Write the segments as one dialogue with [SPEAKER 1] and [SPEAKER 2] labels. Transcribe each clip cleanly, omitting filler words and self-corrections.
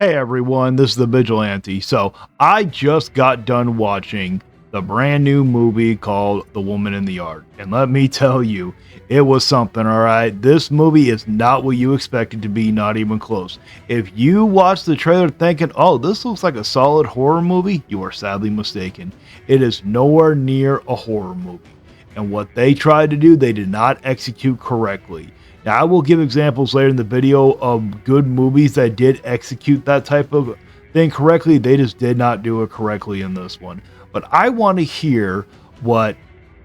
[SPEAKER 1] Hey everyone, this is the Vigilante. So, I just got done watching the brand new movie called The Woman in the Yard. And let me tell you, it was something, alright? This movie is not what you expect it to be, not even close. If you watch the trailer thinking, oh, this looks like a solid horror movie, you are sadly mistaken. It is nowhere near a horror movie. And what they tried to do, they did not execute correctly. Now, I will give examples later in the video of good movies that did execute that type of thing correctly. They just did not do it correctly in this one. But I want to hear what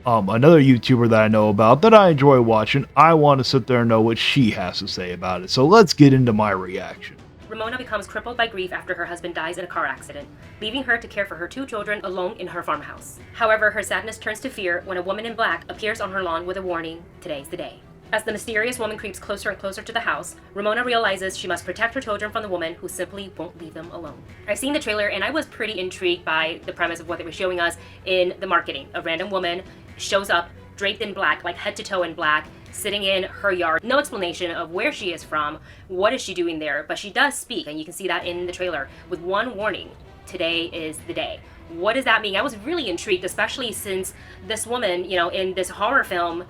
[SPEAKER 1] another YouTuber that I know about that I enjoy watching. I want to sit there and know what she has to say about it. So let's get into my reaction.
[SPEAKER 2] Ramona becomes crippled by grief after her husband dies in a car accident, leaving her to care for her two children alone in her farmhouse. However, her sadness turns to fear when a woman in black appears on her lawn with a warning, "Today's the day." As the mysterious woman creeps closer and closer to the house, Ramona realizes she must protect her children from the woman who simply won't leave them alone. I've seen the trailer and I was pretty intrigued by the premise of what they were showing us in the marketing. A random woman shows up draped in black, like head to toe in black, sitting in her yard. No explanation of where she is from, what is she doing there, but she does speak, and you can see that in the trailer, with one warning: today is the day. What does that mean? I was really intrigued, especially since this woman, in this horror film,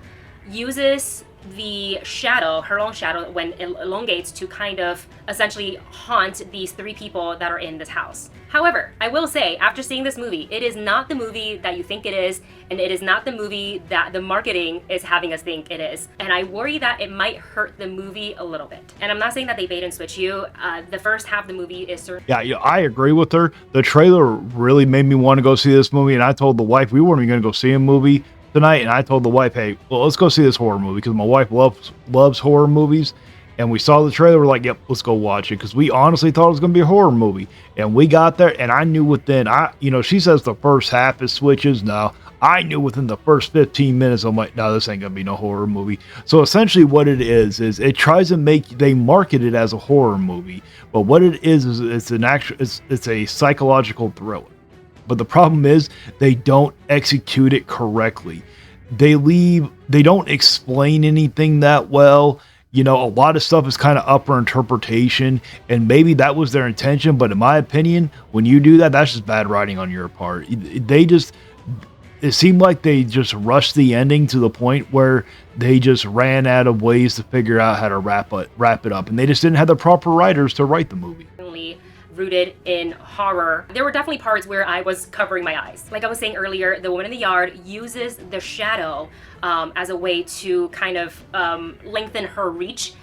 [SPEAKER 2] uses the shadow, her own shadow, when it elongates to kind of essentially haunt these three people that are in this house. However, I will say, after seeing this movie, it is not the movie that you think it is, and it is not the movie that the marketing is having us think it is. And I worry that it might hurt the movie a little bit. And I'm not saying that they bait and switch you. The first half of the movie is certain.
[SPEAKER 1] Yeah, I agree with her. The trailer really made me want to go see this movie, and I told the wife we weren't even going to go see a movie tonight, and I told the wife, hey, well, let's go see this horror movie, because my wife loves horror movies. And we saw the trailer, we're like, yep, let's go watch it, because we honestly thought it was going to be a horror movie. And we got there, and I knew within, she says the first half is switches. No, I knew within the first 15 minutes, I'm like, no, this ain't going to be no horror movie. So essentially what it is it tries to they market it as a horror movie, but what it is it's a psychological thriller. But the problem is they don't execute it correctly. They don't explain anything that well. A lot of stuff is kind of up for interpretation, and maybe that was their intention. But in my opinion, when you do that, that's just bad writing on your part. It seemed like they just rushed the ending to the point where they just ran out of ways to figure out how to wrap it up. And they just didn't have the proper writers to write the movie.
[SPEAKER 2] Rooted in horror. There were definitely parts where I was covering my eyes. Like I was saying earlier, the woman in the yard uses the shadow as a way to kind of lengthen her reach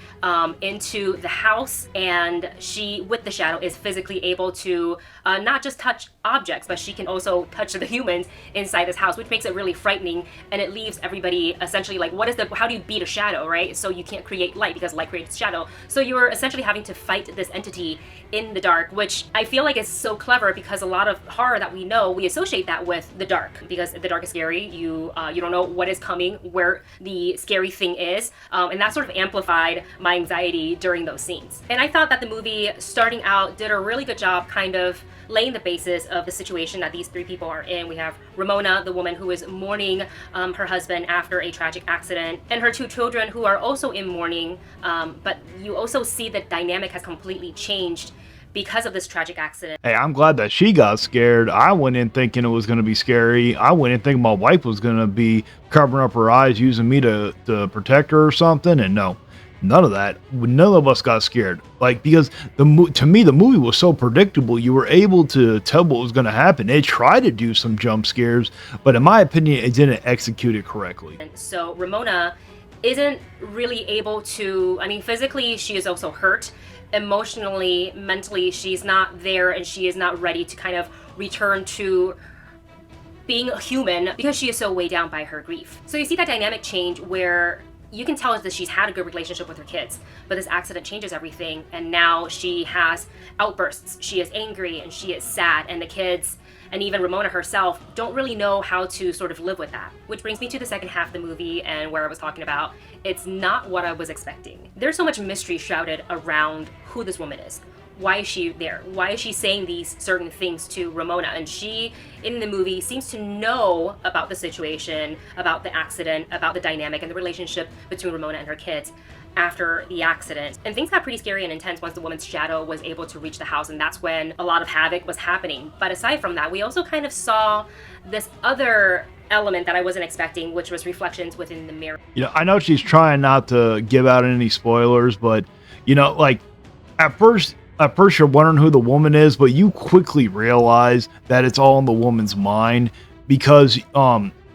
[SPEAKER 2] into the house, and she, with the shadow, is physically able to not just touch objects, but she can also touch the humans inside this house, which makes it really frightening, and it leaves everybody essentially like, how do you beat a shadow, right? So you can't create light, because light creates shadow. So you're essentially having to fight this entity in the dark, which I feel like is so clever, because a lot of horror that we know, we associate that with the dark, because the dark is scary. You don't know what is coming, where the scary thing is, and that sort of amplified my anxiety during those scenes. And I thought that the movie, starting out, did a really good job kind of laying the basis of the situation that these three people are in. We have Ramona, the woman who is mourning her husband after a tragic accident, and her two children who are also in mourning, but you also see the dynamic has completely changed because of this tragic accident.
[SPEAKER 1] Hey, I'm glad that she got scared. I went in thinking it was going to be scary. I went in thinking my wife was going to be covering up her eyes, using me to protect her or something, and no. None of that. None of us got scared. Because to me, the movie was so predictable. You were able to tell what was going to happen. It tried to do some jump scares, but in my opinion, it didn't execute it correctly.
[SPEAKER 2] So Ramona isn't really able to, physically, she is also hurt. Emotionally, mentally, she's not there, and she is not ready to kind of return to being a human, because she is so weighed down by her grief. So you see that dynamic change where you can tell that she's had a good relationship with her kids, but this accident changes everything, and now she has outbursts. She is angry and she is sad, and the kids, and even Ramona herself, don't really know how to sort of live with that. Which brings me to the second half of the movie, and where I was talking about, it's not what I was expecting. There's so much mystery shrouded around who this woman is. why is she there? Why is she saying these certain things to Ramona? And she, in the movie, seems to know about the situation, about the accident, about the dynamic and the relationship between Ramona and her kids after the accident. And things got pretty scary and intense once the woman's shadow was able to reach the house, and that's when a lot of havoc was happening. But aside from that, we also kind of saw this other element that I wasn't expecting, which was reflections within the mirror.
[SPEAKER 1] You know, I know she's trying not to give out any spoilers, but you know, like at first you're wondering who the woman is, but you quickly realize that it's all in the woman's mind because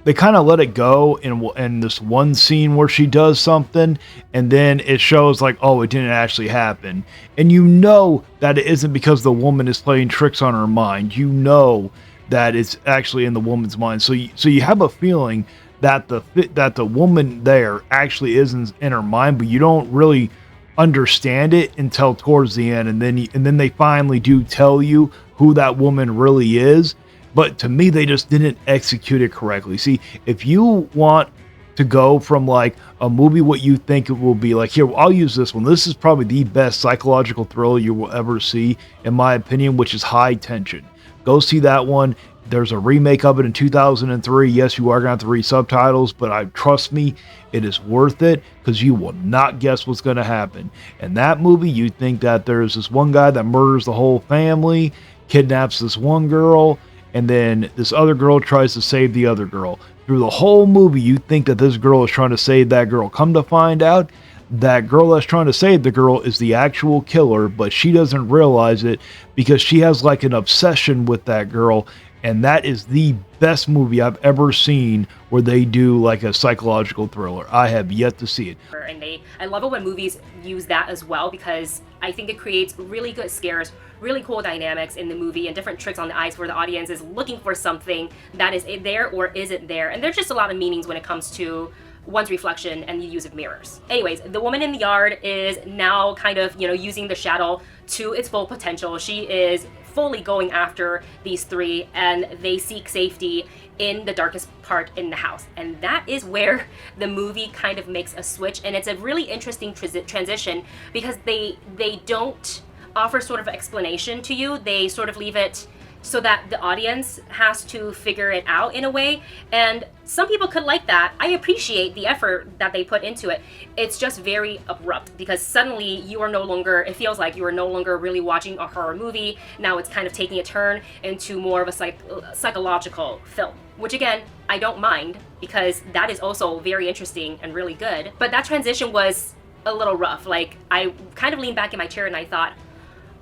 [SPEAKER 1] they kind of let it go in this one scene where she does something, and then it shows like, oh, it didn't actually happen. And you know that it isn't because the woman is playing tricks on her mind. You know that it's actually in the woman's mind. So you have a feeling that the woman there actually isn't in her mind, but you don't really understand it until towards the end, and then they finally do tell you who that woman really is. But to me, they just didn't execute it correctly. See, if you want to go from like a movie what you think it will be, like, here, I'll use this one. This is probably the best psychological thriller you will ever see, in my opinion, which is High Tension. Go see that one. There's a remake of it in 2003. Yes, you are going to have to read subtitles, but trust me, it is worth it because you will not guess what's going to happen. In that movie, you think that there's this one guy that murders the whole family, kidnaps this one girl, and then this other girl tries to save the other girl. Through the whole movie, you think that this girl is trying to save that girl. Come to find out, that girl that's trying to save the girl is the actual killer, but she doesn't realize it because she has like an obsession with that girl. And that is the best movie I've ever seen where they do like a psychological thriller. I have yet to see it.
[SPEAKER 2] And I love it when movies use that as well, because I think it creates really good scares, really cool dynamics in the movie, and different tricks on the eyes where the audience is looking for something that is there or isn't there. And there's just a lot of meanings when it comes to one's reflection and the use of mirrors. Anyways, the woman in the yard is now kind of, using the shadow to its full potential. She is fully going after these three, and they seek safety in the darkest part in the house. And that is where the movie kind of makes a switch, and it's a really interesting transition because they don't offer sort of explanation to you. They sort of leave it so that the audience has to figure it out in a way. And some people could like that. I appreciate the effort that they put into it. It's just very abrupt because suddenly it feels like you are no longer really watching a horror movie. Now it's kind of taking a turn into more of a psychological film, which again, I don't mind because that is also very interesting and really good. But that transition was a little rough. Like, I kind of leaned back in my chair and I thought,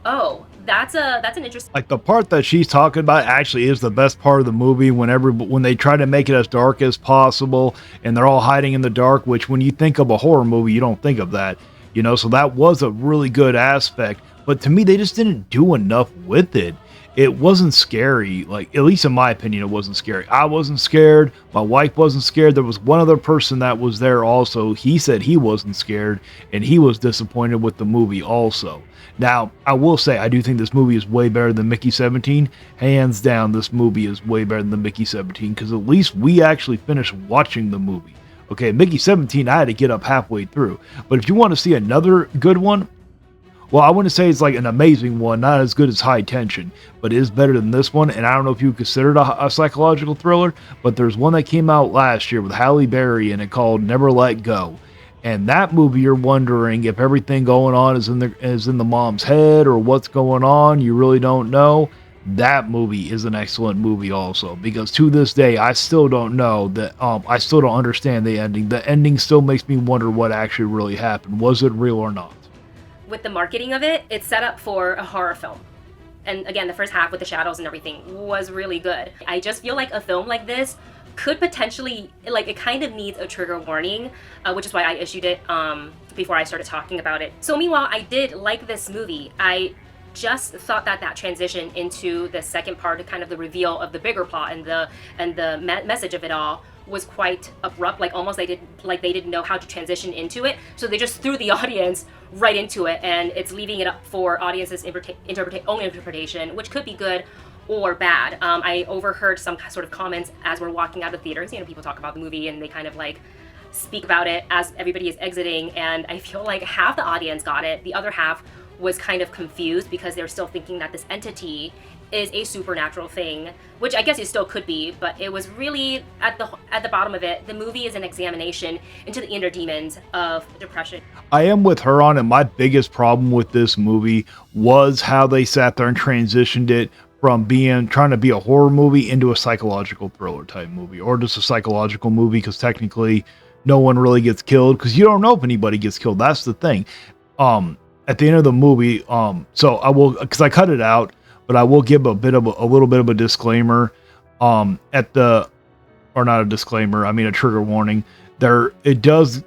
[SPEAKER 2] oh, that's an interesting.
[SPEAKER 1] Like, the part that she's talking about actually is the best part of the movie when they try to make it as dark as possible and they're all hiding in the dark, which when you think of a horror movie, you don't think of that, so that was a really good aspect. But to me, they just didn't do enough with it. It wasn't scary. Like, at least in my opinion, it wasn't scary. I wasn't scared. My wife wasn't scared. There was one other person that was there also. He said he wasn't scared, and he was disappointed with the movie also. Now, I will say, I do think this movie is way better than Mickey 17. Hands down, this movie is way better than Mickey 17, because at least we actually finished watching the movie. Okay, Mickey 17, I had to get up halfway through. But if you want to see another good one, well, I wouldn't say it's like an amazing one, not as good as High Tension, but it is better than this one. And I don't know if you would consider it a psychological thriller, but there's one that came out last year with Halle Berry in it called Never Let Go. And that movie, you're wondering if everything going on is in the mom's head or what's going on. You really don't know. That movie is an excellent movie also, because to this day, I still don't know that. I still don't understand the ending. The ending still makes me wonder what actually really happened. Was it real or not?
[SPEAKER 2] With the marketing of it, it's set up for a horror film. And again, the first half with the shadows and everything was really good. I just feel like a film like this could potentially, it kind of needs a trigger warning, which is why I issued it before I started talking about it. So meanwhile, I did like this movie. I just thought that transition into the second part, kind of the reveal of the bigger plot and the message of it all, was quite abrupt. Like, almost they didn't know how to transition into it, so they just threw the audience right into it, and it's leaving it up for audience's own interpretation, which could be good or bad. I overheard some sort of comments as we're walking out of theaters. People talk about the movie and they kind of speak about it as everybody is exiting, and I feel like half the audience got it, the other half was kind of confused because they're still thinking that this entity is a supernatural thing, which I guess it still could be, but it was really at the bottom of it. The movie is an examination into the inner demons of depression.
[SPEAKER 1] I am with her on it. My biggest problem with this movie was how they sat there and transitioned it from trying to be a horror movie into a psychological thriller type movie, or just a psychological movie, because technically no one really gets killed, because you don't know if anybody gets killed. That's the thing. At the end of the movie, so I will, because I cut it out, but I will give a little bit of a disclaimer, or not a disclaimer, I mean a trigger warning. It does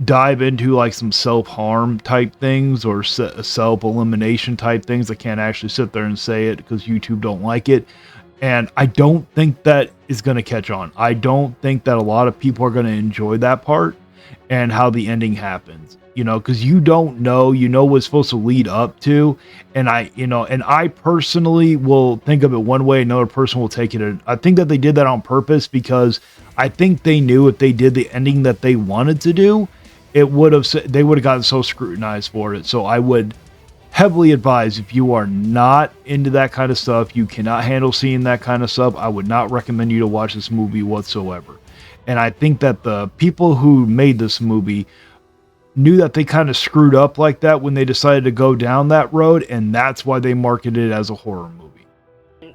[SPEAKER 1] dive into like some self-harm type things, or self-elimination type things. I can't actually sit there and say it because YouTube don't like it. And I don't think that is going to catch on. I don't think that a lot of people are going to enjoy that part and how the ending happens, because you don't know, what's supposed to lead up to. And I personally will think of it one way, another person will take it. I think that they did that on purpose, because I think they knew if they did the ending that they wanted to do, they would have gotten so scrutinized for it. So I would heavily advise, if you are not into that kind of stuff, you cannot handle seeing that kind of stuff, I would not recommend you to watch this movie whatsoever. And I think that the people who made this movie knew that they kind of screwed up like that when they decided to go down that road, and that's why they marketed it as a horror movie.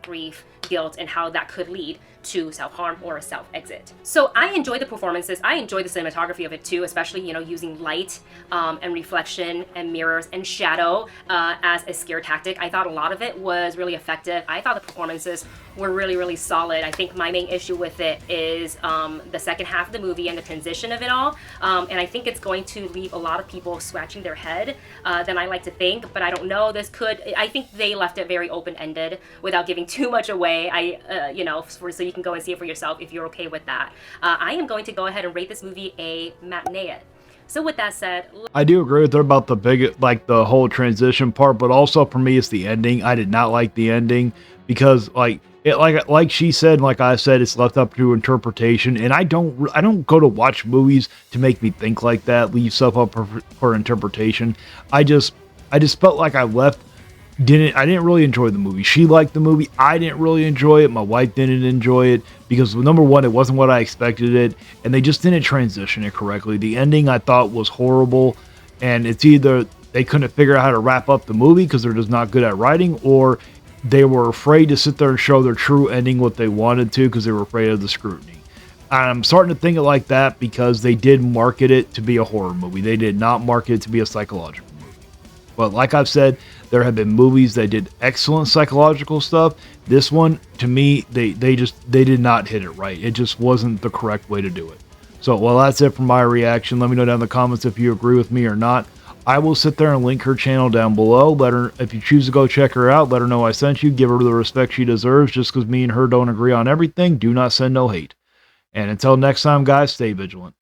[SPEAKER 2] Grief, guilt, and how that could lead to self-harm or a self-exit. So I enjoy the performances. I enjoy the cinematography of it too, especially, using light and reflection and mirrors and shadow as a scare tactic. I thought a lot of it was really effective. I thought the performances were really, really solid. I think my main issue with it is the second half of the movie and the transition of it all. And I think it's going to leave a lot of people scratching their head than I like to think, but I don't know. I think they left it very open-ended without giving too much away. So you can go and see it for yourself if you're okay with that. I am going to go ahead and rate this movie a matinee. So with that said,
[SPEAKER 1] I do agree with her about the whole transition part, but also for me, it's the ending. I did not like the ending, because like she said, like I said, it's left up to interpretation, and I don't go to watch movies to make me think like that, leave stuff up for interpretation. I just felt like I didn't really enjoy the movie. She liked the movie. I didn't really enjoy it. My wife didn't enjoy it, because number one, it wasn't what I expected it, and they just didn't transition it correctly. The ending I thought was horrible, and it's either they couldn't figure out how to wrap up the movie because they're just not good at writing, or they were afraid to sit there and show their true ending what they wanted to because they were afraid of the scrutiny. I'm starting to think it like that because they did market it to be a horror movie. They did not market it to be a psychological movie. But like I've said, there have been movies that did excellent psychological stuff. This one, to me, they did not hit it right. It just wasn't the correct way to do it. So, well, that's it for my reaction. Let me know down in the comments if you agree with me or not. I will sit there and link her channel down below. Let her, if you choose to go check her out, let her know I sent you. Give her the respect she deserves. Just because me and her don't agree on everything, do not send no hate. And until next time, guys, stay vigilant.